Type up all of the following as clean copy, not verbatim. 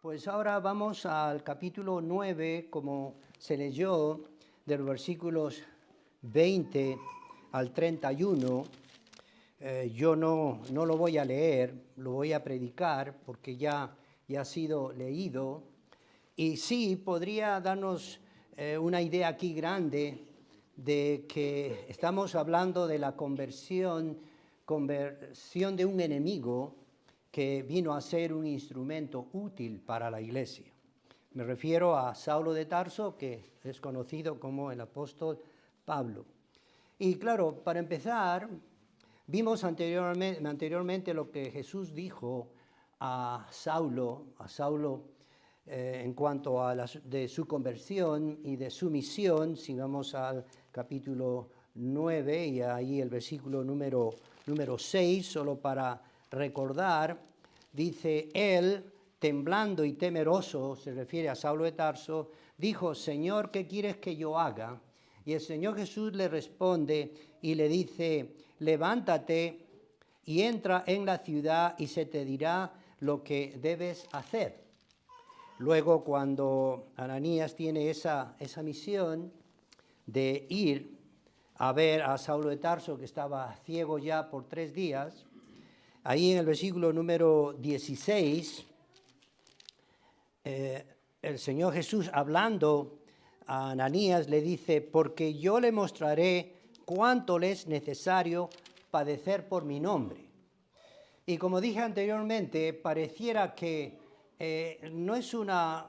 Pues ahora vamos al capítulo 9, como se leyó, de los versículos 20 al 31. Yo no lo voy a leer, lo voy a predicar porque ya ha sido leído. Y sí, podría darnos una idea aquí grande de que estamos hablando de la conversión de un enemigo que vino a ser un instrumento útil para la iglesia. Me refiero a Saulo de Tarso, que es conocido como el apóstol Pablo. Y claro, para empezar, vimos anteriormente lo que Jesús dijo a Saulo en cuanto a de su conversión y de su misión. Si vamos al capítulo 9 y ahí el versículo número 6, solo para recordar, dice: él, temblando y temeroso, se refiere a Saulo de Tarso, dijo: Señor, ¿qué quieres que yo haga? Y el Señor Jesús le responde y le dice: levántate y entra en la ciudad y se te dirá lo que debes hacer. Luego, cuando Ananías tiene esa misión de ir a ver a Saulo de Tarso, que estaba ciego ya por 3 días, ahí en el versículo número 16, el Señor Jesús, hablando a Ananías, le dice: porque yo le mostraré cuánto le es necesario padecer por mi nombre. Y como dije anteriormente, pareciera que no es una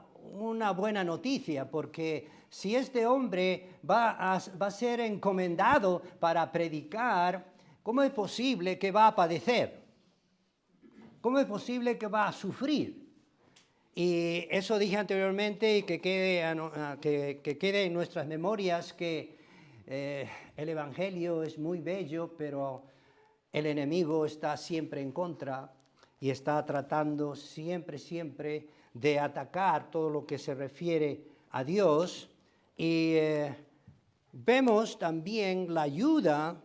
buena noticia, porque si este hombre va a ser encomendado para predicar, ¿cómo es posible que va a padecer? ¿Cómo es posible que va a sufrir? Y eso dije anteriormente, y que quede en nuestras memorias, que el Evangelio es muy bello, pero el enemigo está siempre en contra y está tratando siempre de atacar todo lo que se refiere a Dios. Y vemos también la ayuda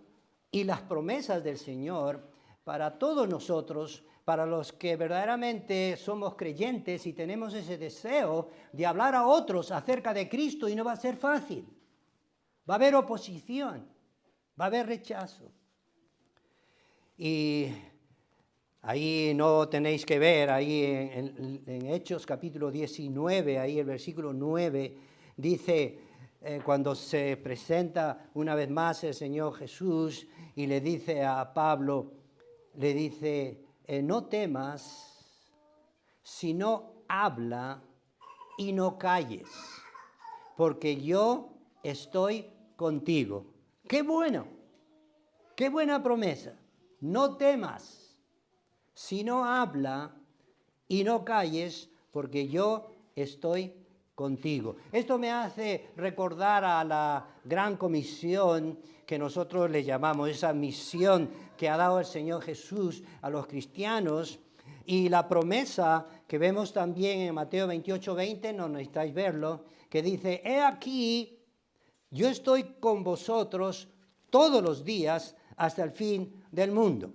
y las promesas del Señor para todos nosotros, para los que verdaderamente somos creyentes y tenemos ese deseo de hablar a otros acerca de Cristo, y no va a ser fácil. Va a haber oposición, va a haber rechazo. Y ahí no tenéis que ver, ahí en Hechos capítulo 19, ahí el versículo 9, dice, cuando se presenta una vez más el Señor Jesús y le dice a Pablo, le dice: no temas, sino habla y no calles, porque yo estoy contigo. ¡Qué bueno! ¡Qué buena promesa! No temas, sino habla y no calles, porque yo estoy contigo. Esto me hace recordar a la gran comisión que nosotros le llamamos, esa misión que ha dado el Señor Jesús a los cristianos, y la promesa que vemos también en Mateo 28:20, no necesitáis verlo, que dice: he aquí, yo estoy con vosotros todos los días hasta el fin del mundo.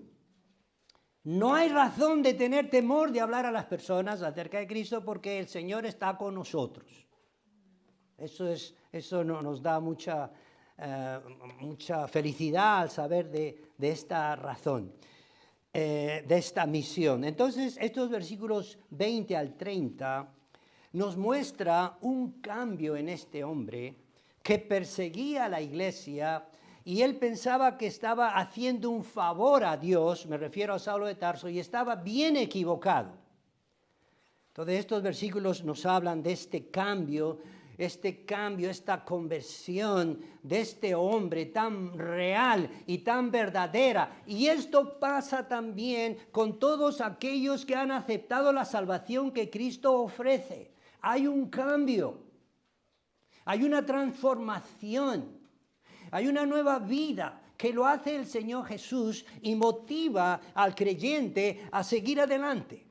No hay razón de tener temor de hablar a las personas acerca de Cristo, porque el Señor está con nosotros. Eso nos da mucha felicidad al saber de esta razón, de esta misión. Entonces, estos versículos 20 al 30 nos muestra un cambio en este hombre que perseguía a la iglesia, y él pensaba que estaba haciendo un favor a Dios, me refiero a Saulo de Tarso, y estaba bien equivocado. Entonces estos versículos nos hablan de este cambio, esta conversión de este hombre tan real y tan verdadera. Y esto pasa también con todos aquellos que han aceptado la salvación que Cristo ofrece. Hay un cambio, hay una transformación. Hay una nueva vida que lo hace el Señor Jesús y motiva al creyente a seguir adelante.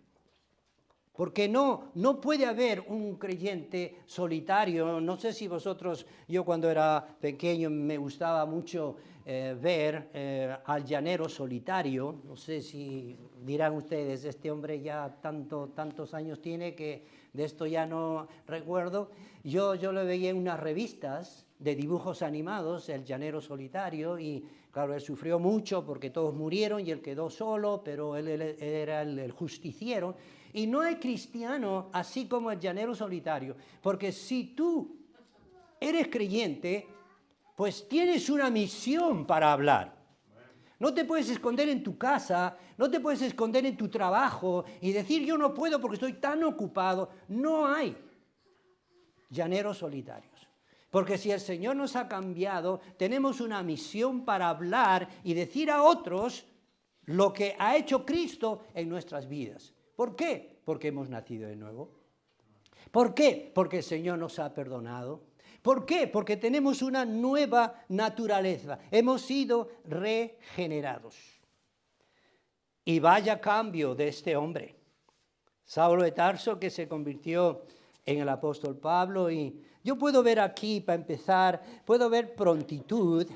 Porque no puede haber un creyente solitario. No sé si vosotros, yo cuando era pequeño me gustaba mucho ver al llanero solitario. No sé si dirán ustedes, este hombre ya tantos años tiene que de esto ya no recuerdo. Yo lo veía en unas revistas de dibujos animados, el llanero solitario, y claro, él sufrió mucho porque todos murieron y él quedó solo, pero él era el justiciero. Y no hay cristiano así como el llanero solitario, porque si tú eres creyente, pues tienes una misión para hablar. No te puedes esconder en tu casa, no te puedes esconder en tu trabajo y decir yo no puedo porque estoy tan ocupado. No hay llaneros solitarios. Porque si el Señor nos ha cambiado, tenemos una misión para hablar y decir a otros lo que ha hecho Cristo en nuestras vidas. ¿Por qué? Porque hemos nacido de nuevo. ¿Por qué? Porque el Señor nos ha perdonado. ¿Por qué? Porque tenemos una nueva naturaleza. Hemos sido regenerados. Y vaya cambio de este hombre. Saulo de Tarso, que se convirtió en el apóstol Pablo. Y yo puedo ver aquí, para empezar, puedo ver prontitud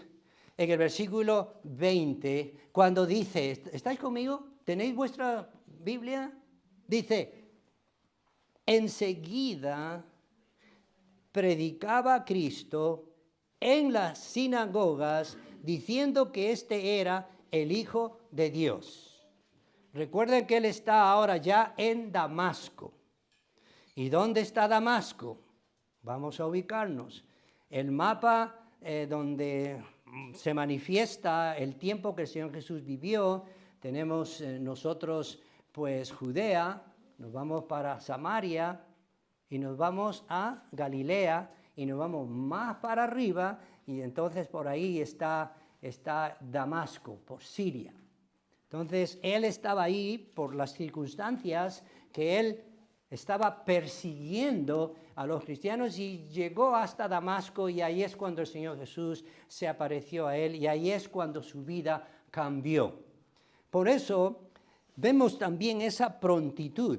en el versículo 20, cuando dice, ¿estáis conmigo? ¿Tenéis vuestra Biblia? Dice, enseguida predicaba a Cristo en las sinagogas diciendo que este era el Hijo de Dios. Recuerden que él está ahora ya en Damasco. ¿Y dónde está Damasco? Vamos a ubicarnos. El mapa donde se manifiesta el tiempo que el Señor Jesús vivió, tenemos nosotros pues Judea, nos vamos para Samaria y nos vamos a Galilea y nos vamos más para arriba y entonces por ahí está Damasco, por Siria. Entonces él estaba ahí por las circunstancias que él estaba persiguiendo a los cristianos y llegó hasta Damasco y ahí es cuando el Señor Jesús se apareció a él y ahí es cuando su vida cambió. Por eso vemos también esa prontitud.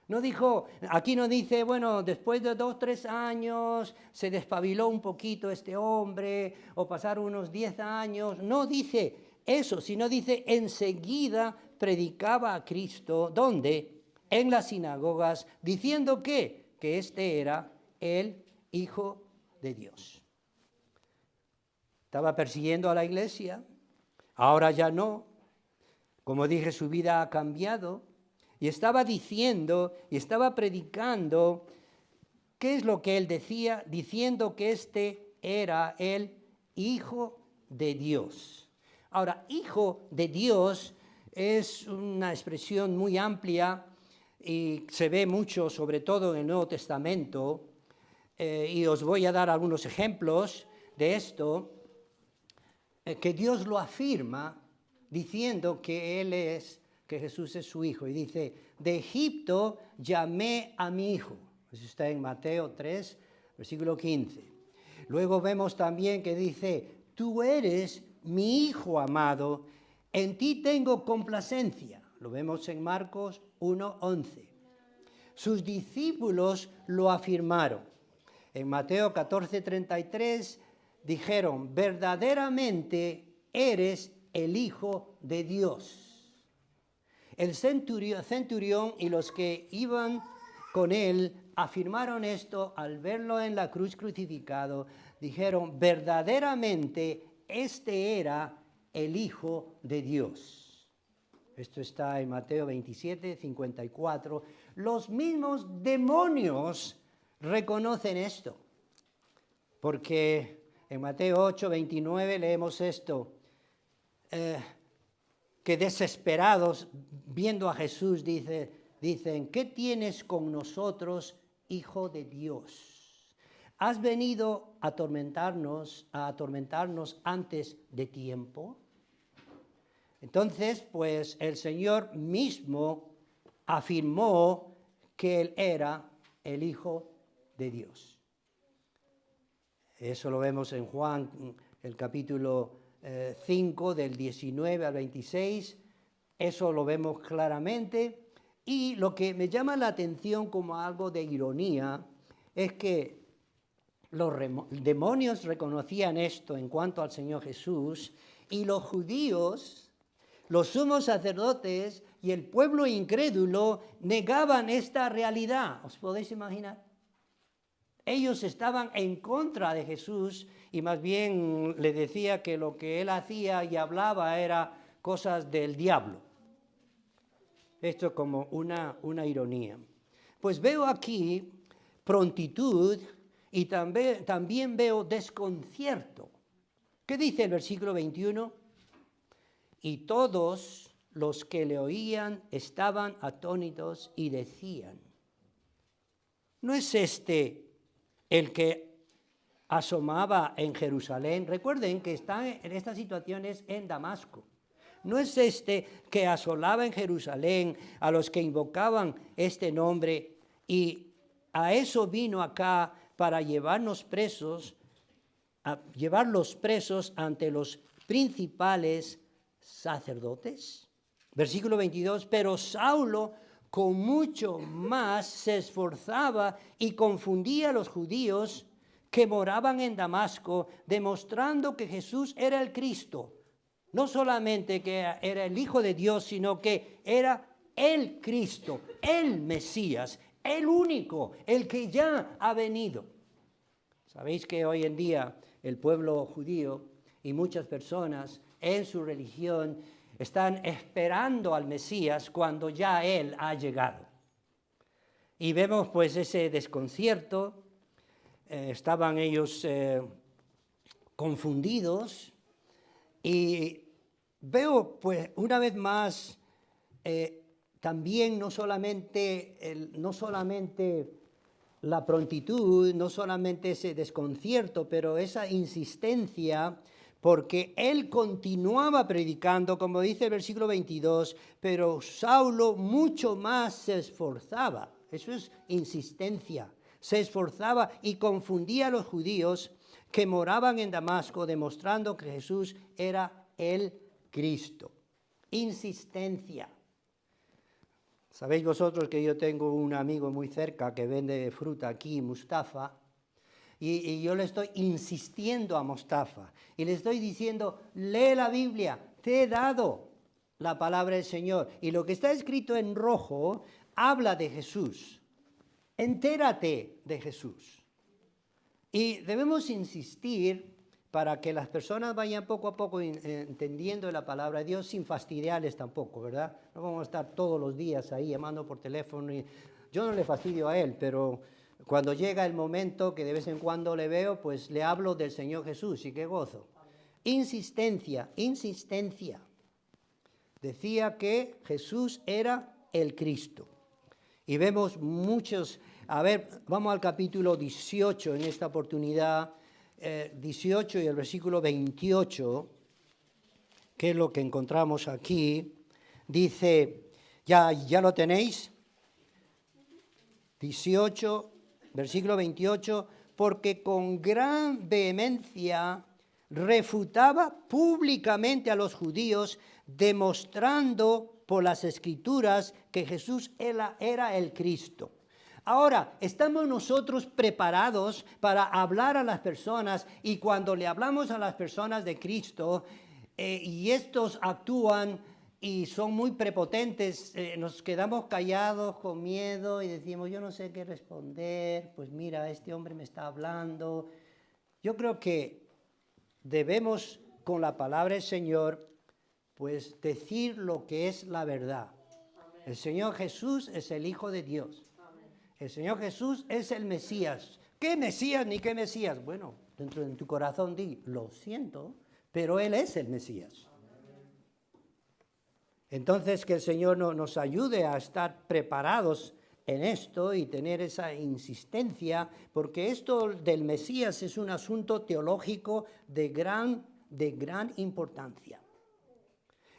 No dijo, aquí no dice, bueno, después de 2 o 3 años se despabiló un poquito este hombre o pasaron unos 10 años. No dice eso, sino dice enseguida predicaba a Cristo. ¿Dónde? En las sinagogas, diciendo que este era el Hijo de Dios. Estaba persiguiendo a la iglesia, ahora ya no. Como dije, su vida ha cambiado. Y estaba diciendo, y estaba predicando, ¿qué es lo que él decía? Diciendo que este era el Hijo de Dios. Ahora, Hijo de Dios es una expresión muy amplia y se ve mucho, sobre todo en el Nuevo Testamento, y os voy a dar algunos ejemplos de esto, que Dios lo afirma diciendo que Jesús es su Hijo. Y dice, de Egipto llamé a mi Hijo. Eso está en Mateo 3, versículo 15. Luego vemos también que dice, tú eres mi Hijo amado, en ti tengo complacencia. Lo vemos en Marcos 1:11. Sus discípulos lo afirmaron. En Mateo 14:33 dijeron, verdaderamente eres el Hijo de Dios. El centurión y los que iban con él afirmaron esto al verlo en la cruz crucificado. Dijeron, verdaderamente este era el Hijo de Dios. Esto está en Mateo 27:54. Los mismos demonios reconocen esto. Porque en Mateo 8:29 leemos esto. Que desesperados, viendo a Jesús, dicen, ¿qué tienes con nosotros, Hijo de Dios? ¿Has venido a atormentarnos antes de tiempo? Entonces, pues el Señor mismo afirmó que Él era el Hijo de Dios. Eso lo vemos en Juan, el capítulo 5, del 19 al 26. Eso lo vemos claramente. Y lo que me llama la atención como algo de ironía es que los demonios reconocían esto en cuanto al Señor Jesús y los judíos, los sumos sacerdotes y el pueblo incrédulo negaban esta realidad. ¿Os podéis imaginar? Ellos estaban en contra de Jesús y más bien le decía que lo que él hacía y hablaba era cosas del diablo. Esto como una ironía. Pues veo aquí prontitud y también veo desconcierto. ¿Qué dice el versículo 21? Y todos los que le oían estaban atónitos y decían, ¿no es este el que asomaba en Jerusalén? Recuerden que están en estas situaciones en Damasco. ¿No es este que asolaba en Jerusalén a los que invocaban este nombre y a eso vino acá para llevarlos presos ante los principales sacerdotes? Versículo 22, pero Saulo con mucho más se esforzaba y confundía a los judíos que moraban en Damasco, demostrando que Jesús era el Cristo. No solamente que era el Hijo de Dios, sino que era el Cristo, el Mesías, el único, el que ya ha venido. Sabéis que hoy en día el pueblo judío y muchas personas en su religión están esperando al Mesías cuando ya Él ha llegado. Y vemos pues ese desconcierto, estaban ellos confundidos y veo pues una vez más también no solamente la prontitud, no solamente ese desconcierto, pero esa insistencia, porque él continuaba predicando, como dice el versículo 22, pero Saulo mucho más se esforzaba. Eso es insistencia. Se esforzaba y confundía a los judíos que moraban en Damasco, demostrando que Jesús era el Cristo. Insistencia. Sabéis vosotros que yo tengo un amigo muy cerca que vende fruta aquí, Mustafa, y yo le estoy insistiendo a Mustafa y le estoy diciendo, lee la Biblia, te he dado la palabra del Señor y lo que está escrito en rojo habla de Jesús. Entérate de Jesús. Y debemos insistir para que las personas vayan poco a poco entendiendo la palabra de Dios sin fastidiarles tampoco, ¿verdad? No vamos a estar todos los días ahí llamando por teléfono. Yo no le fastidio a él, pero cuando llega el momento que de vez en cuando le veo, pues le hablo del Señor Jesús y qué gozo. Insistencia, insistencia. Decía que Jesús era el Cristo. Y vemos muchos, a ver, vamos al capítulo 18 en esta oportunidad, 18 y el versículo 28, que es lo que encontramos aquí, dice, ¿ya lo tenéis? 18, versículo 28, porque con gran vehemencia refutaba públicamente a los judíos, demostrando por las Escrituras que Jesús era el Cristo. Ahora, ¿estamos nosotros preparados para hablar a las personas? Y cuando le hablamos a las personas de Cristo y estos actúan y son muy prepotentes, nos quedamos callados con miedo y decimos, yo no sé qué responder, pues mira, este hombre me está hablando. Yo creo que debemos, con la palabra del Señor, pues decir lo que es la verdad. Amén. El Señor Jesús es el Hijo de Dios. El Señor Jesús es el Mesías. ¿Qué Mesías ni qué Mesías? Bueno, dentro de tu corazón di, lo siento, pero Él es el Mesías. Entonces que el Señor nos ayude a estar preparados en esto y tener esa insistencia, porque esto del Mesías es un asunto teológico de gran importancia.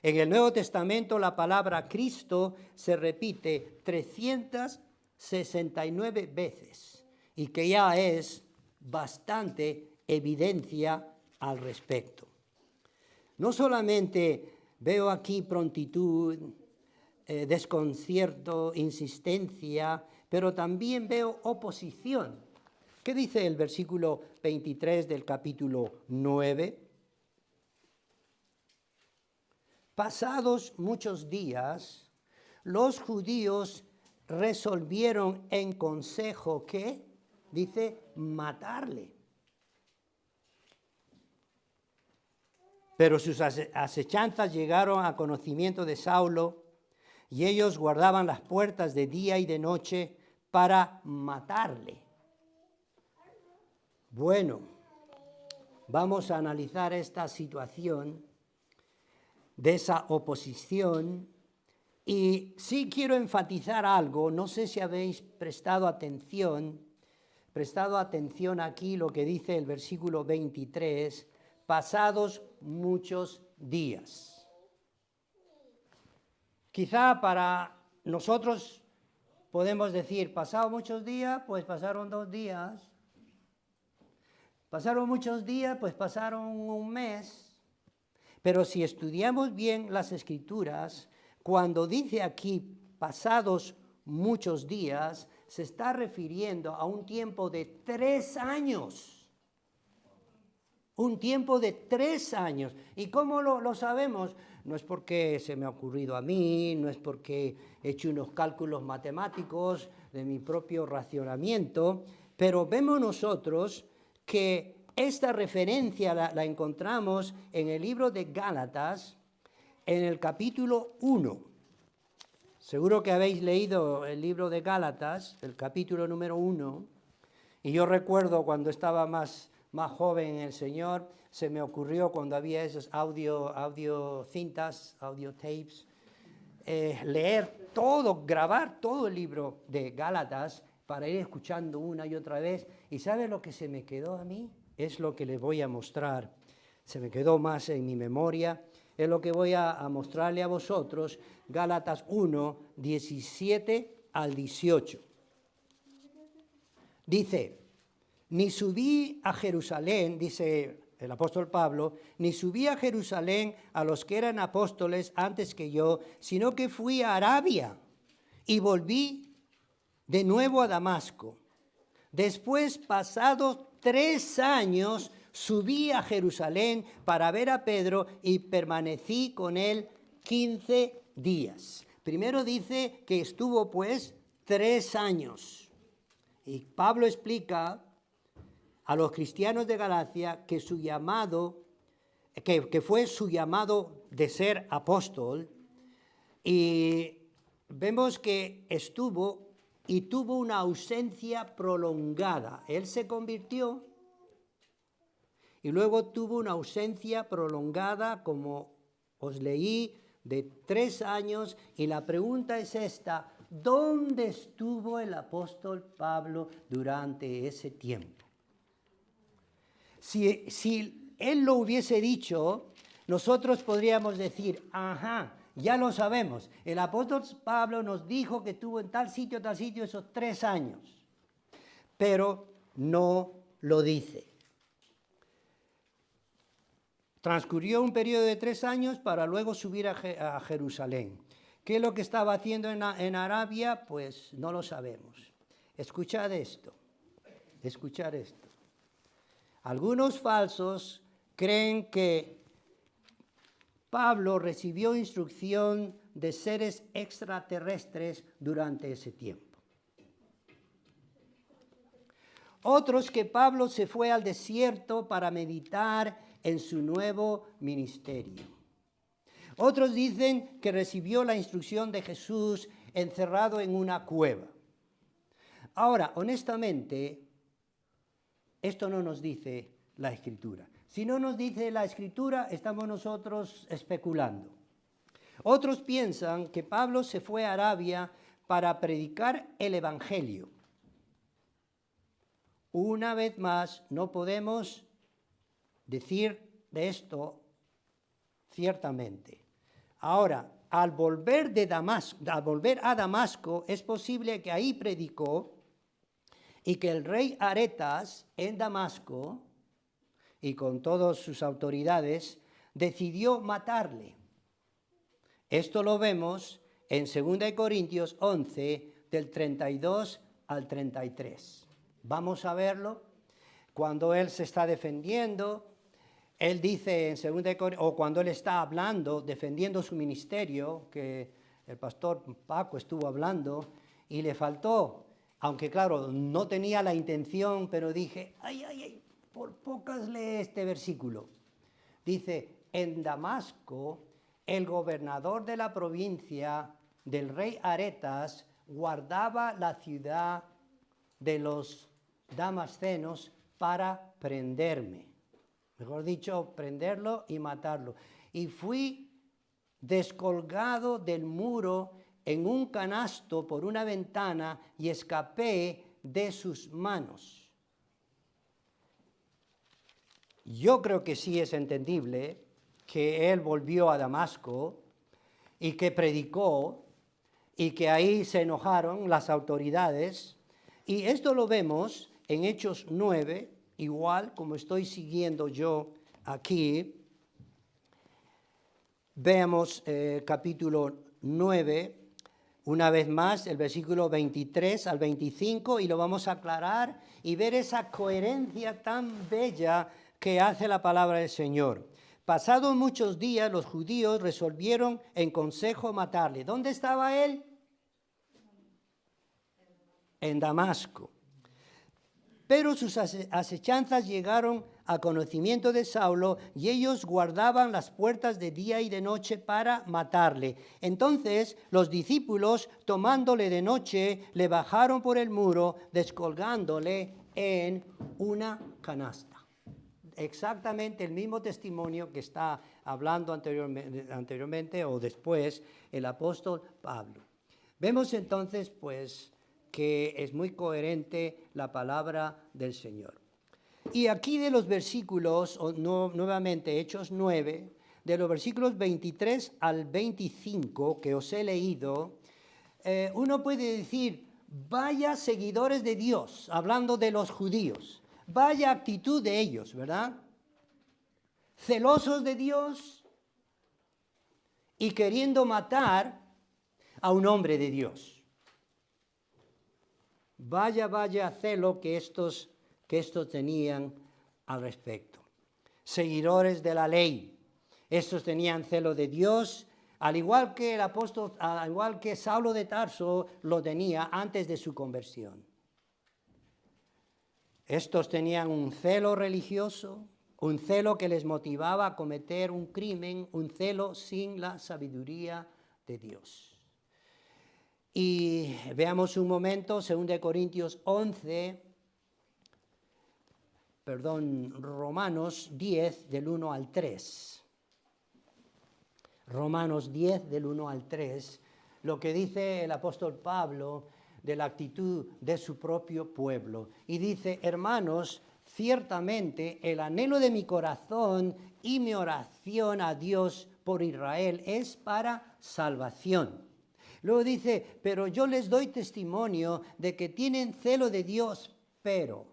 En el Nuevo Testamento la palabra Cristo se repite 369 veces y que ya es bastante evidencia al respecto. No solamente veo aquí prontitud, desconcierto, insistencia, pero también veo oposición. ¿Qué dice el versículo 23 del capítulo 9? Pasados muchos días, los judíos resolvieron en consejo que, dice, matarle. Pero sus asechanzas llegaron a conocimiento de Saulo y ellos guardaban las puertas de día y de noche para matarle. Bueno, vamos a analizar esta situación de esa oposición y sí quiero enfatizar algo, no sé si habéis prestado atención aquí lo que dice el versículo 23, pasados muchos días. Quizá para nosotros podemos decir, pasados muchos días, pues pasaron 2 días. Pasaron muchos días, pues pasaron un mes. Pero si estudiamos bien las Escrituras, cuando dice aquí pasados muchos días, se está refiriendo a un tiempo de 3 años. Un tiempo de 3 años. ¿Y cómo lo sabemos? No es porque se me ha ocurrido a mí, no es porque he hecho unos cálculos matemáticos de mi propio racionamiento, pero vemos nosotros que esta referencia la encontramos en el libro de Gálatas, en el capítulo 1. Seguro que habéis leído el libro de Gálatas, el capítulo número 1, y yo recuerdo cuando estaba más joven en el Señor, se me ocurrió cuando había esos audio cintas, audio tapes, leer todo, grabar todo el libro de Gálatas para ir escuchando una y otra vez. ¿Y sabes lo que se me quedó a mí? Es lo que les voy a mostrar. Se me quedó más en mi memoria. Es lo que voy a mostrarle a vosotros. Gálatas 1, 17 al 18. Dice, ni subí a Jerusalén, dice el apóstol Pablo, ni subí a Jerusalén a los que eran apóstoles antes que yo, sino que fui a Arabia y volví de nuevo a Damasco. Después, pasados 3 años, subí a Jerusalén para ver a Pedro y permanecí con él 15 días. Primero dice que estuvo pues 3 años. Y Pablo explica a los cristianos de Galacia que su llamado, que fue su llamado de ser apóstol, y vemos que estuvo y tuvo una ausencia prolongada. Él se convirtió y luego tuvo una ausencia prolongada, como os leí, de 3 años, y la pregunta es esta: ¿dónde estuvo el apóstol Pablo durante ese tiempo? Si él lo hubiese dicho, nosotros podríamos decir, ajá, ya lo sabemos, el apóstol Pablo nos dijo que estuvo en tal sitio esos 3 años, pero no lo dice. Transcurrió un periodo de 3 años para luego subir a Jerusalén. ¿Qué es lo que estaba haciendo en Arabia? Pues no lo sabemos. Escuchad esto. Algunos falsos creen que Pablo recibió instrucción de seres extraterrestres durante ese tiempo. Otros que Pablo se fue al desierto para meditar en su nuevo ministerio. Otros dicen que recibió la instrucción de Jesús encerrado en una cueva. Ahora, honestamente, esto no nos dice la Escritura. Si no nos dice la Escritura, estamos nosotros especulando. Otros piensan que Pablo se fue a Arabia para predicar el Evangelio. Una vez más, no podemos decir de esto ciertamente. Ahora, al volver a Damasco, es posible que ahí predicó y que el rey Aretas en Damasco, y con todas sus autoridades, decidió matarle. Esto lo vemos en 2 Corintios 11, del 32 al 33. Vamos a verlo. Cuando él se está defendiendo, él dice en 2 Corintios, o cuando él está hablando, defendiendo su ministerio, que el pastor Paco estuvo hablando, y le faltó, aunque claro, no tenía la intención, pero dije, ay, por pocas lee este versículo. Dice, en Damasco, el gobernador de la provincia del rey Aretas guardaba la ciudad de los damascenos para prenderme. Mejor dicho, prenderlo y matarlo. Y fui descolgado del muro en un canasto por una ventana y escapé de sus manos. Yo creo que sí es entendible que él volvió a Damasco y que predicó y que ahí se enojaron las autoridades. Y esto lo vemos en Hechos 9, igual como estoy siguiendo yo aquí. Veamos capítulo 9, una vez más, el versículo 23 al 25, y lo vamos a aclarar y ver esa coherencia tan bella que hace la palabra del Señor. Pasados muchos días, los judíos resolvieron en consejo matarle. ¿Dónde estaba él? En Damasco. Pero sus asechanzas llegaron a conocimiento de Saulo y ellos guardaban las puertas de día y de noche para matarle. Entonces los discípulos, tomándole de noche, le bajaron por el muro, descolgándole en una canasta. Exactamente el mismo testimonio que está hablando anteriormente o después el apóstol Pablo. Vemos entonces, pues, que es muy coherente la palabra del Señor. Y aquí de los versículos, nuevamente Hechos 9, de los versículos 23 al 25 que os he leído, uno puede decir, vaya seguidores de Dios, hablando de los judíos, vaya actitud de ellos, ¿verdad? Celosos de Dios y queriendo matar a un hombre de Dios. Vaya celo que estos tenían al respecto. Seguidores de la ley. Estos tenían celo de Dios, al igual que el apóstol, al igual que Saulo de Tarso lo tenía antes de su conversión. Estos tenían un celo religioso, un celo que les motivaba a cometer un crimen, un celo sin la sabiduría de Dios. Y veamos un momento, 2 Corintios 11, Romanos 10, del 1 al 3. Romanos 10, del 1 al 3, lo que dice el apóstol Pablo de la actitud de su propio pueblo. Y dice, hermanos, ciertamente el anhelo de mi corazón y mi oración a Dios por Israel es para salvación. Luego dice, pero yo les doy testimonio de que tienen celo de Dios, pero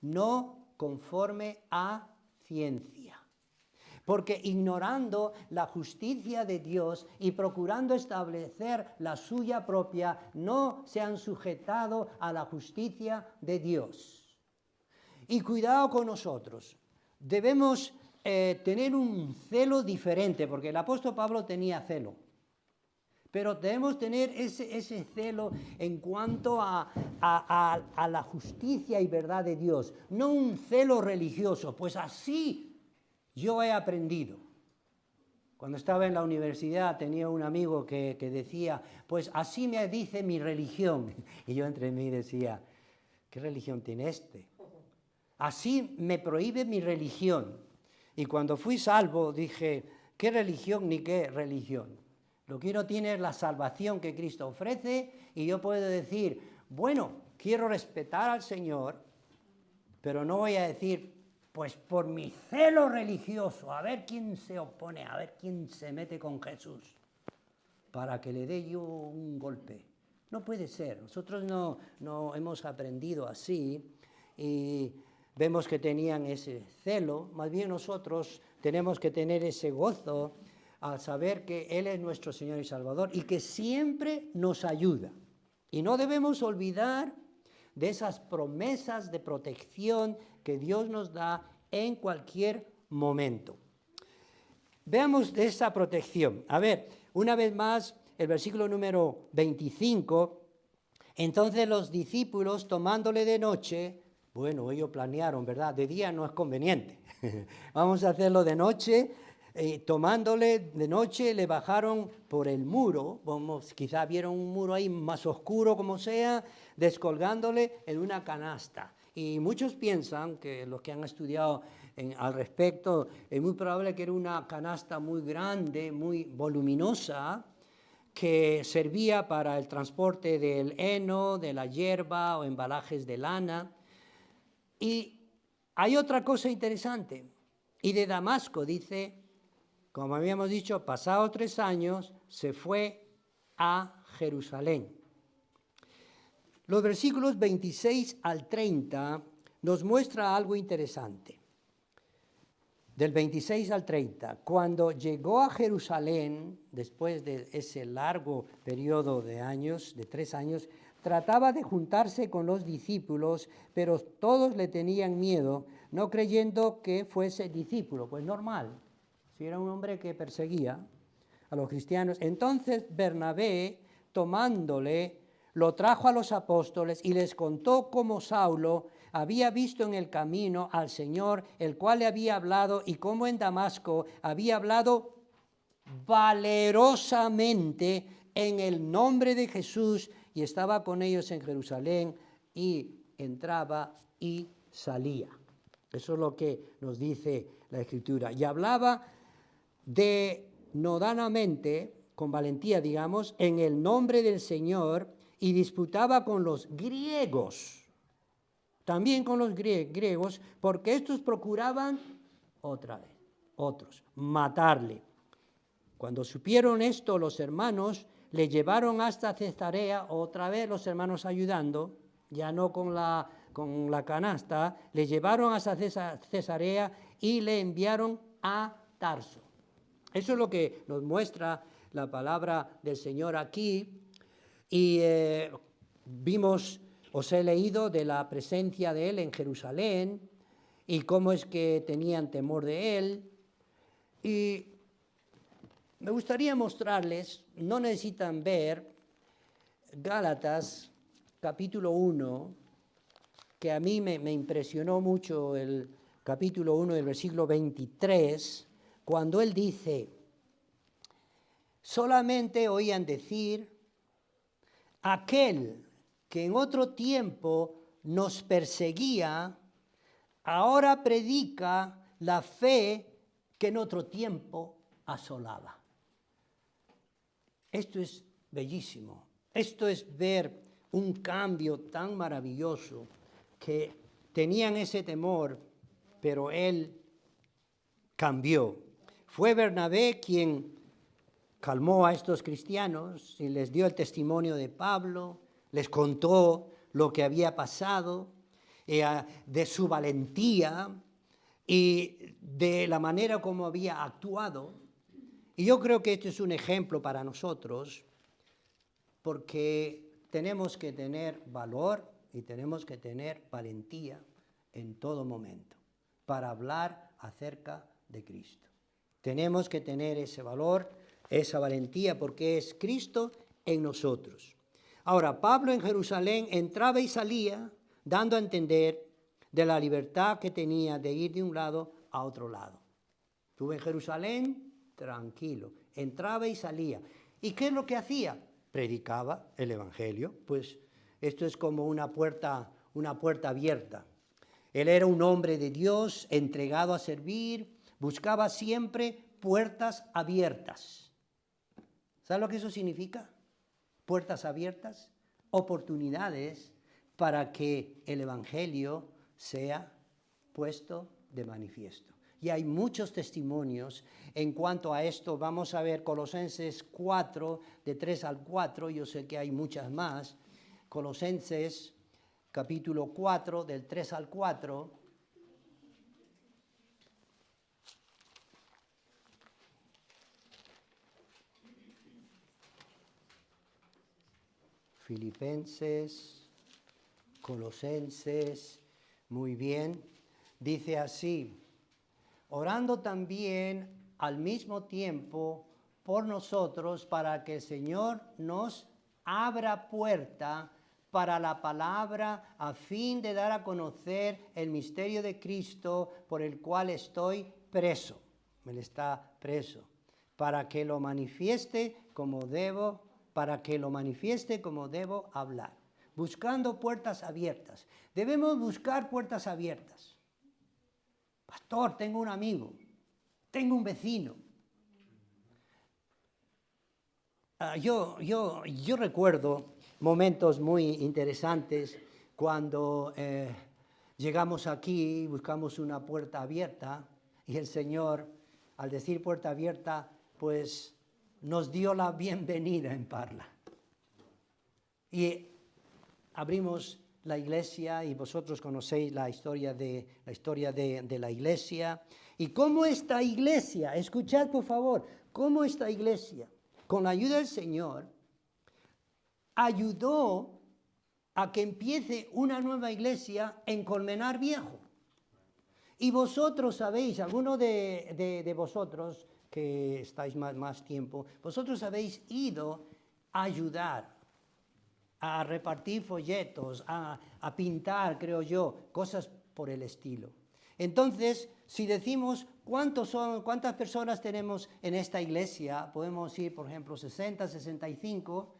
no conforme a ciencia. Porque ignorando la justicia de Dios y procurando establecer la suya propia, no se han sujetado a la justicia de Dios. Y cuidado con nosotros, debemos tener un celo diferente, porque el apóstol Pablo tenía celo. Pero debemos tener ese celo en cuanto a la justicia y verdad de Dios, no un celo religioso, pues así yo he aprendido. Cuando estaba en la universidad tenía un amigo que decía, pues así me dice mi religión. Y yo entre mí decía, ¿qué religión tiene este? Así me prohíbe mi religión. Y cuando fui salvo dije, ¿qué religión ni qué religión? Lo que uno tiene es la salvación que Cristo ofrece y yo puedo decir, bueno, quiero respetar al Señor, pero no voy a decir, pues por mi celo religioso, a ver quién se opone, a ver quién se mete con Jesús, para que le dé yo un golpe. No puede ser, nosotros no hemos aprendido así y vemos que tenían ese celo, más bien nosotros tenemos que tener ese gozo, al saber que Él es nuestro Señor y Salvador y que siempre nos ayuda. Y no debemos olvidar de esas promesas de protección que Dios nos da en cualquier momento. Veamos de esa protección. A ver, una vez más, el versículo número 25. Entonces los discípulos, tomándole de noche, bueno, ellos planearon, ¿verdad? De día no es conveniente. Vamos a hacerlo de noche. Tomándole de noche, le bajaron por el muro. Quizá vieron un muro ahí más oscuro, como sea, descolgándole en una canasta. Y muchos piensan, que los que han estudiado al respecto, es muy probable que era una canasta muy grande, muy voluminosa, que servía para el transporte del heno, de la hierba o embalajes de lana. Y hay otra cosa interesante. Y de Damasco, dice, como habíamos dicho, pasados 3 años, se fue a Jerusalén. Los versículos 26 al 30 nos muestra algo interesante. Del 26 al 30, cuando llegó a Jerusalén, después de ese largo periodo de años, de 3 años, trataba de juntarse con los discípulos, pero todos le tenían miedo, no creyendo que fuese discípulo. Pues normal, si era un hombre que perseguía a los cristianos. Entonces Bernabé, tomándole, lo trajo a los apóstoles y les contó cómo Saulo había visto en el camino al Señor, el cual le había hablado, y cómo en Damasco había hablado valerosamente en el nombre de Jesús, y estaba con ellos en Jerusalén, y entraba y salía. Eso es lo que nos dice la Escritura. Y hablaba denodadamente, con valentía, digamos, en el nombre del Señor, y disputaba con los griegos, también con los griegos, porque estos procuraban, otros, matarle. Cuando supieron esto los hermanos, le llevaron hasta Cesarea, otra vez los hermanos ayudando, ya no con la canasta, le llevaron hasta Cesarea y le enviaron a Tarso. Eso es lo que nos muestra la palabra del Señor aquí. Y os he leído de la presencia de Él en Jerusalén y cómo es que tenían temor de Él. Y me gustaría mostrarles, no necesitan ver Gálatas capítulo 1, que a mí me impresionó mucho el capítulo 1 del versículo 23, cuando él dice, solamente oían decir, aquel que en otro tiempo nos perseguía, ahora predica la fe que en otro tiempo asolaba. Esto es bellísimo. Esto es ver un cambio tan maravilloso, que tenían ese temor, pero él cambió. Fue Bernabé quien calmó a estos cristianos y les dio el testimonio de Pablo, les contó lo que había pasado, de su valentía y de la manera como había actuado. Y yo creo que este es un ejemplo para nosotros, porque tenemos que tener valor y tenemos que tener valentía en todo momento para hablar acerca de Cristo. Tenemos que tener ese valor, esa valentía, porque es Cristo en nosotros. Ahora, Pablo en Jerusalén entraba y salía, dando a entender de la libertad que tenía de ir de un lado a otro lado. Estuvo en Jerusalén, tranquilo, entraba y salía. ¿Y qué es lo que hacía? Predicaba el Evangelio. Pues esto es como una puerta abierta. Él era un hombre de Dios, entregado a servir, buscaba siempre puertas abiertas. ¿Sabes lo que eso significa? Puertas abiertas, oportunidades para que el Evangelio sea puesto de manifiesto. Y hay muchos testimonios en cuanto a esto. Vamos a ver Colosenses 4, de 3 al 4, yo sé que hay muchas más. Colosenses capítulo 4, del 3 al 4. Filipenses, Colosenses, muy bien. Dice así, orando también al mismo tiempo por nosotros para que el Señor nos abra puerta para la palabra a fin de dar a conocer el misterio de Cristo por el cual estoy preso. Él está preso. Para que lo manifieste como debo hablar. Buscando puertas abiertas. Debemos buscar puertas abiertas. Pastor, tengo un amigo, tengo un vecino. Yo recuerdo momentos muy interesantes cuando llegamos aquí, buscamos una puerta abierta y el Señor, al decir puerta abierta, pues nos dio la bienvenida en Parla. Y abrimos la iglesia y vosotros conocéis la historia de la iglesia. Y cómo esta iglesia, escuchad por favor, cómo esta iglesia, con la ayuda del Señor, ayudó a que empiece una nueva iglesia en Colmenar Viejo. Y vosotros sabéis, algunos de vosotros que estáis más tiempo, vosotros habéis ido a ayudar, a repartir folletos, a pintar, creo yo, cosas por el estilo. Entonces, si decimos cuántas personas tenemos en esta iglesia, podemos decir, por ejemplo, 60, 65,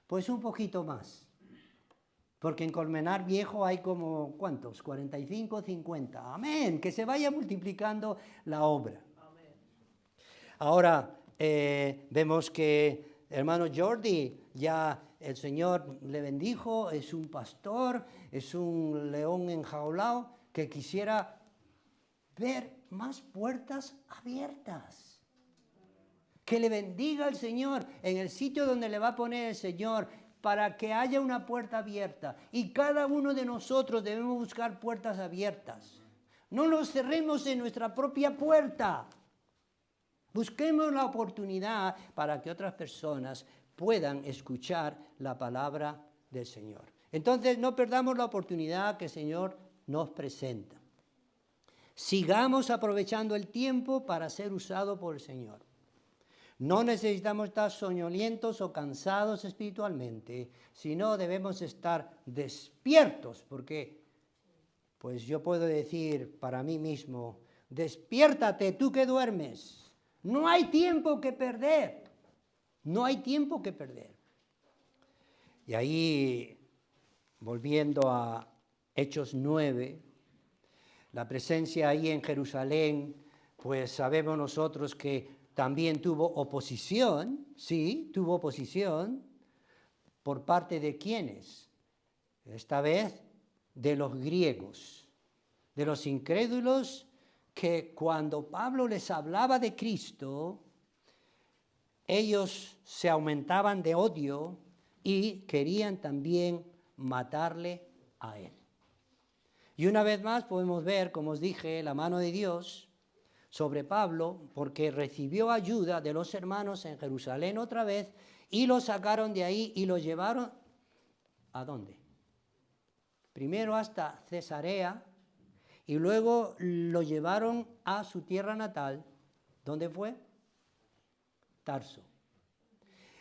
pues un poquito más. Porque en Colmenar Viejo hay como, ¿cuántos? 45, 50. Amén, que se vaya multiplicando la obra. Amén. Ahora, vemos que hermano Jordi, ya el Señor le bendijo, es un pastor, es un león enjaulado que quisiera ver más puertas abiertas. Que le bendiga el Señor en el sitio donde le va a poner el Señor para que haya una puerta abierta. Y cada uno de nosotros debemos buscar puertas abiertas. No nos cerremos en nuestra propia puerta. Busquemos la oportunidad para que otras personas puedan escuchar la palabra del Señor. Entonces, no perdamos la oportunidad que el Señor nos presenta. Sigamos aprovechando el tiempo para ser usado por el Señor. No necesitamos estar soñolientos o cansados espiritualmente, sino debemos estar despiertos, porque, pues yo puedo decir para mí mismo, despiértate tú que duermes. No hay tiempo que perder. No hay tiempo que perder. Y ahí, volviendo a Hechos 9, la presencia ahí en Jerusalén, pues sabemos nosotros que también tuvo oposición, sí, tuvo oposición, ¿por parte de quiénes? Esta vez de los griegos, de los incrédulos que cuando Pablo les hablaba de Cristo, ellos se aumentaban de odio y querían también matarle a él. Y una vez más podemos ver, como os dije, la mano de Dios sobre Pablo, porque recibió ayuda de los hermanos en Jerusalén otra vez, y lo sacaron de ahí y lo llevaron, ¿a dónde? Primero hasta Cesarea, y luego lo llevaron a su tierra natal. ¿Dónde fue? Tarso.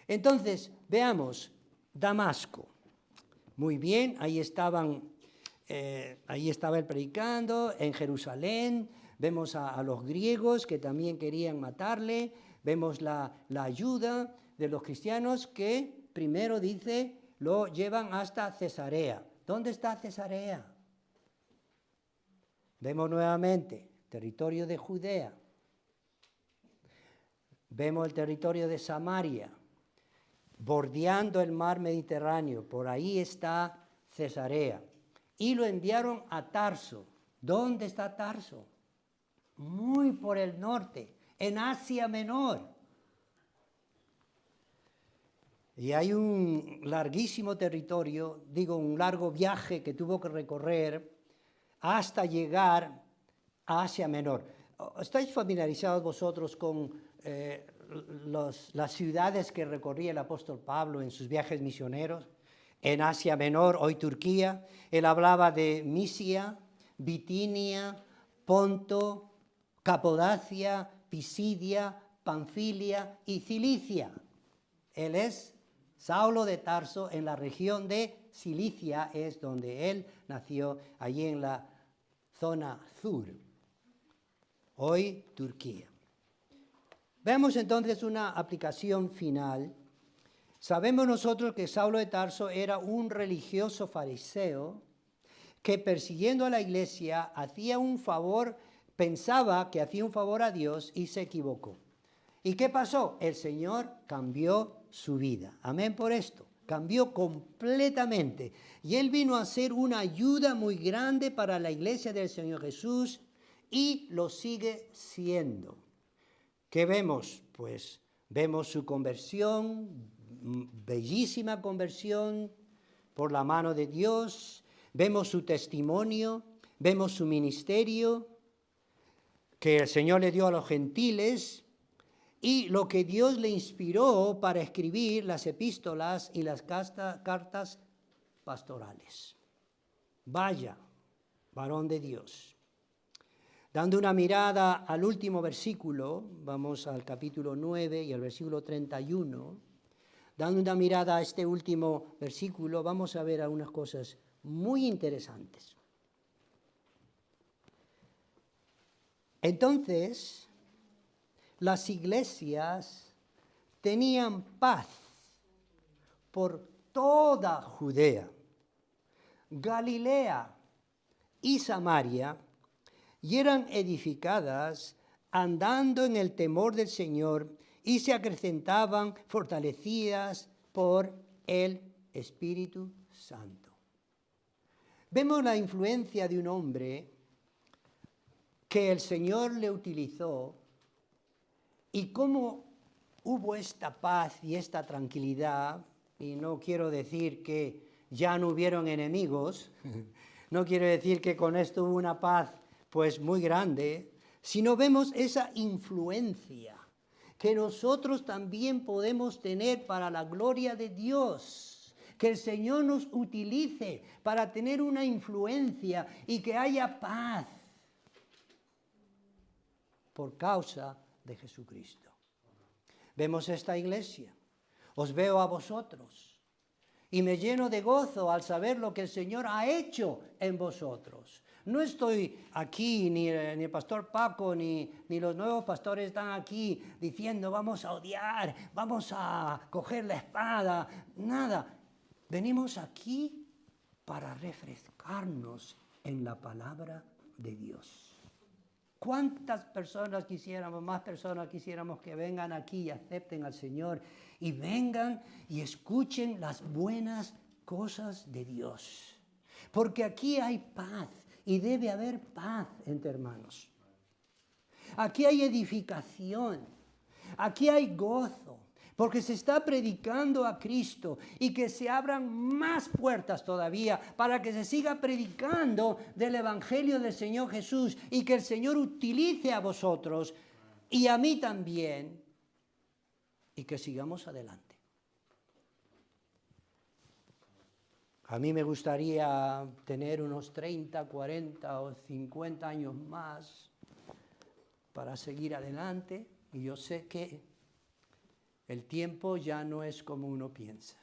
Entonces, veamos, Damasco. Muy bien, ahí estaba él predicando, en Jerusalén. Vemos a los griegos que también querían matarle. Vemos la ayuda de los cristianos que primero dice, lo llevan hasta Cesarea. ¿Dónde está Cesarea? Vemos nuevamente, territorio de Judea. Vemos el territorio de Samaria, bordeando el mar Mediterráneo. Por ahí está Cesarea. Y lo enviaron a Tarso. ¿Dónde está Tarso? Muy por el norte, en Asia Menor. Y hay un larguísimo territorio, un largo viaje que tuvo que recorrer hasta llegar a Asia Menor. ¿Estáis familiarizados vosotros con las ciudades que recorría el apóstol Pablo en sus viajes misioneros? en Asia Menor, hoy Turquía. Él hablaba de Misia, Bitinia, Ponto, Capodacia, Pisidia, Panfilia y Cilicia. Él es Saulo de Tarso, en la región de Cilicia es donde él nació, allí en la zona sur, hoy Turquía. Vemos entonces una aplicación final. Sabemos nosotros que Saulo de Tarso era un religioso fariseo que persiguiendo a la iglesia hacía un favor, pensaba que hacía un favor a Dios y se equivocó. ¿Y qué pasó? El Señor cambió su vida. Amén por esto. Cambió completamente. Y él vino a ser una ayuda muy grande para la iglesia del Señor Jesús y lo sigue siendo. ¿Qué vemos? Pues vemos su conversión, bellísima conversión por la mano de Dios. Vemos su testimonio, vemos su ministerio que el Señor le dio a los gentiles y lo que Dios le inspiró para escribir las epístolas y las cartas pastorales. Vaya, varón de Dios. Dando una mirada al último versículo, vamos al capítulo 9 y al versículo 31, dando una mirada a este último versículo, vamos a ver algunas cosas muy interesantes. Entonces, las iglesias tenían paz por toda Judea, Galilea y Samaria, y eran edificadas andando en el temor del Señor y se acrecentaban fortalecidas por el Espíritu Santo. Vemos la influencia de un hombre que el Señor le utilizó y cómo hubo esta paz y esta tranquilidad, y no quiero decir que ya no hubieron enemigos, no quiero decir que con esto hubo una paz pues muy grande, sino vemos esa influencia que nosotros también podemos tener para la gloria de Dios, que el Señor nos utilice para tener una influencia y que haya paz por causa de Jesucristo. Vemos esta iglesia, os veo a vosotros y me lleno de gozo al saber lo que el Señor ha hecho en vosotros. No estoy aquí, ni el pastor Paco, ni los nuevos pastores están aquí diciendo vamos a odiar, vamos a coger la espada, nada. Venimos aquí para refrescarnos en la palabra de Dios. ¿Cuántas personas quisiéramos, más personas quisiéramos que vengan aquí y acepten al Señor y vengan y escuchen las buenas cosas de Dios? Porque aquí hay paz y debe haber paz entre hermanos. Aquí hay edificación, aquí hay gozo, porque se está predicando a Cristo y que se abran más puertas todavía para que se siga predicando del Evangelio del Señor Jesús y que el Señor utilice a vosotros y a mí también y que sigamos adelante. A mí me gustaría tener unos 30, 40 o 50 años más para seguir adelante y yo sé que el tiempo ya no es como uno piensa.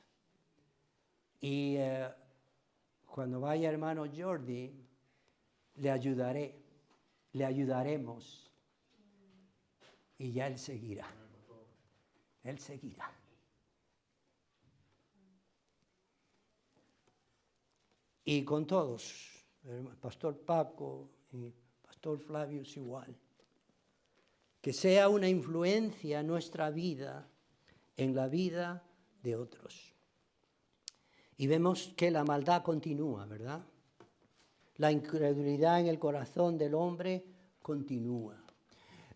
Y cuando vaya hermano Jordi, le ayudaremos. Y ya él seguirá. Él seguirá. Y con todos, el pastor Paco y el pastor Flavio es igual. Que sea una influencia en nuestra vida, en la vida de otros. Y vemos que la maldad continúa, ¿verdad? La incredulidad en el corazón del hombre continúa.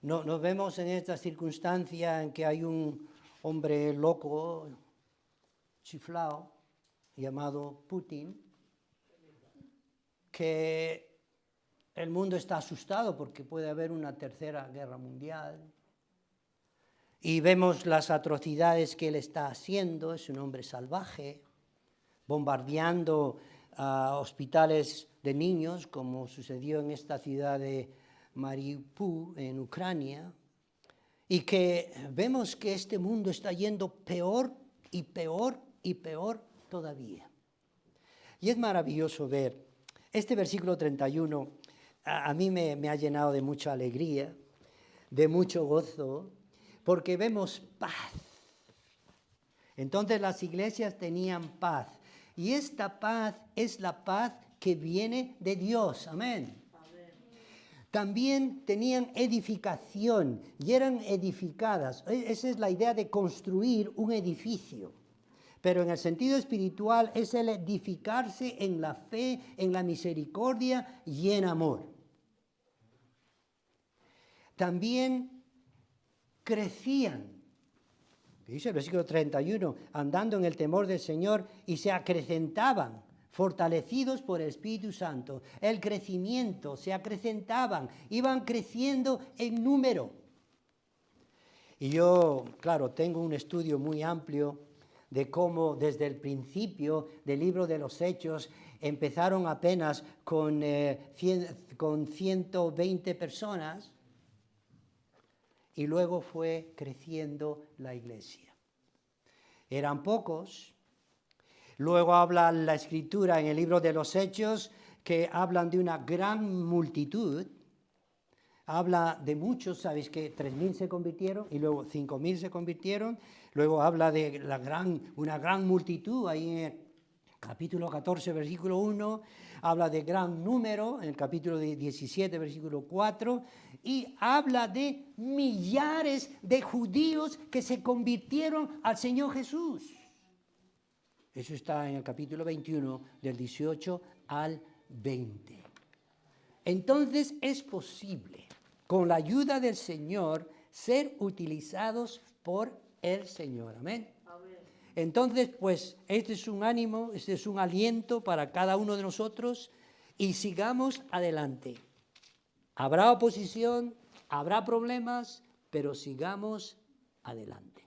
Nos vemos en esta circunstancia en que hay un hombre loco, chiflado, llamado Putin, que el mundo está asustado porque puede haber una tercera guerra mundial. Y vemos las atrocidades que él está haciendo, es un hombre salvaje, bombardeando hospitales de niños, como sucedió en esta ciudad de Mariupol, en Ucrania, y que vemos que este mundo está yendo peor y peor y peor todavía. Y es maravilloso ver este versículo 31, a mí me ha llenado de mucha alegría, de mucho gozo, porque vemos paz. Entonces las iglesias tenían paz, y esta paz es la paz que viene de Dios, amén. También tenían edificación y eran edificadas. Esa es la idea de construir un edificio. Pero en el sentido espiritual es el edificarse en la fe, en la misericordia y en amor. También crecían. Dice el versículo 31, andando en el temor del Señor y se acrecentaban, fortalecidos por el Espíritu Santo. El crecimiento, se acrecentaban, iban creciendo en número. Y yo, claro, tengo un estudio muy amplio de cómo desde el principio del libro de los Hechos empezaron apenas con 120 personas y luego fue creciendo la iglesia. Eran pocos. Luego habla la Escritura en el libro de los Hechos que hablan de una gran multitud. Habla de muchos, sabéis que 3.000 se convirtieron y luego 5.000 se convirtieron. Luego habla de una gran multitud, ahí en el capítulo 14, versículo 1. Habla de gran número, en el capítulo 17, versículo 4. Y habla de millares de judíos que se convirtieron al Señor Jesús. Eso está en el capítulo 21, del 18 al 20. Entonces es posible, con la ayuda del Señor, ser utilizados por el Señor. Amén. Amén. Entonces, pues, este es un ánimo, este es un aliento para cada uno de nosotros y sigamos adelante. Habrá oposición, habrá problemas, pero sigamos adelante.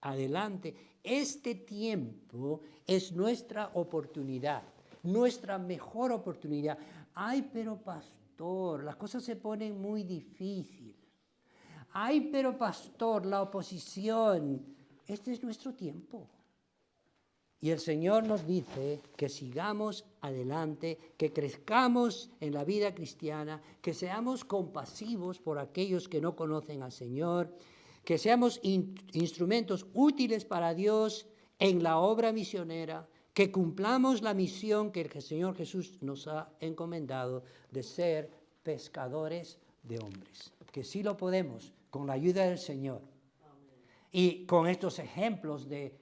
Adelante. Este tiempo es nuestra oportunidad, nuestra mejor oportunidad. Ay, pero pastor, las cosas se ponen muy difíciles. Ay, pero pastor, la oposición. Este es nuestro tiempo. Y el Señor nos dice que sigamos adelante, que crezcamos en la vida cristiana, que seamos compasivos por aquellos que no conocen al Señor, que seamos instrumentos útiles para Dios en la obra misionera, que cumplamos la misión que el Señor Jesús nos ha encomendado de ser pescadores de hombres. Que sí lo podemos, con la ayuda del Señor. Y con estos ejemplos de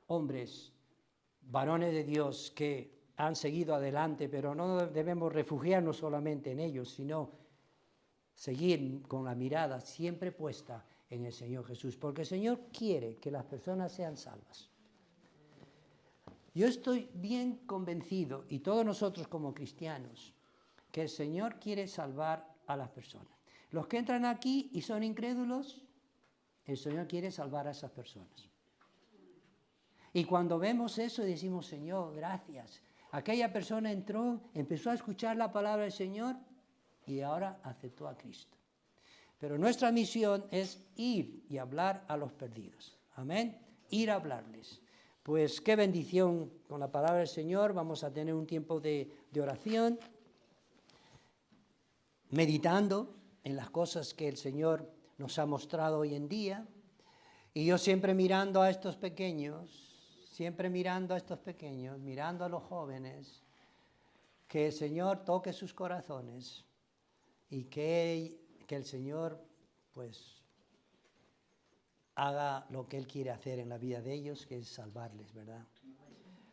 hombres, varones de Dios que han seguido adelante, pero no debemos refugiarnos solamente en ellos, sino seguir con la mirada siempre puesta en el Señor Jesús, porque el Señor quiere que las personas sean salvas. Yo estoy bien convencido, y todos nosotros como cristianos, que el Señor quiere salvar a las personas. Los que entran aquí y son incrédulos, el Señor quiere salvar a esas personas. Y cuando vemos eso decimos, Señor, gracias. Aquella persona entró, empezó a escuchar la palabra del Señor y ahora aceptó a Cristo. Pero nuestra misión es ir y hablar a los perdidos. Amén. Ir a hablarles. Pues qué bendición con la palabra del Señor. Vamos a tener un tiempo de oración, meditando en las cosas que el Señor nos ha mostrado hoy en día. Y yo siempre mirando a estos pequeños, mirando a los jóvenes, que el Señor toque sus corazones y que el Señor, pues, haga lo que Él quiere hacer en la vida de ellos, que es salvarles, ¿verdad?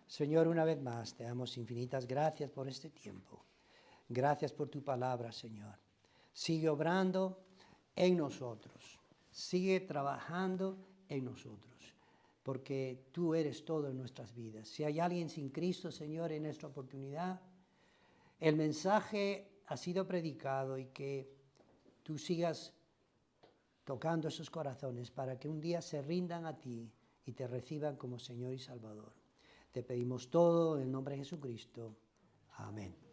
Señor, una vez más, te damos infinitas gracias por este tiempo. Gracias por tu palabra, Señor. Sigue obrando en nosotros. Sigue trabajando en nosotros, porque tú eres todo en nuestras vidas. Si hay alguien sin Cristo, Señor, en esta oportunidad, el mensaje ha sido predicado y que tú sigas tocando esos corazones para que un día se rindan a ti y te reciban como Señor y Salvador. Te pedimos todo en el nombre de Jesucristo. Amén.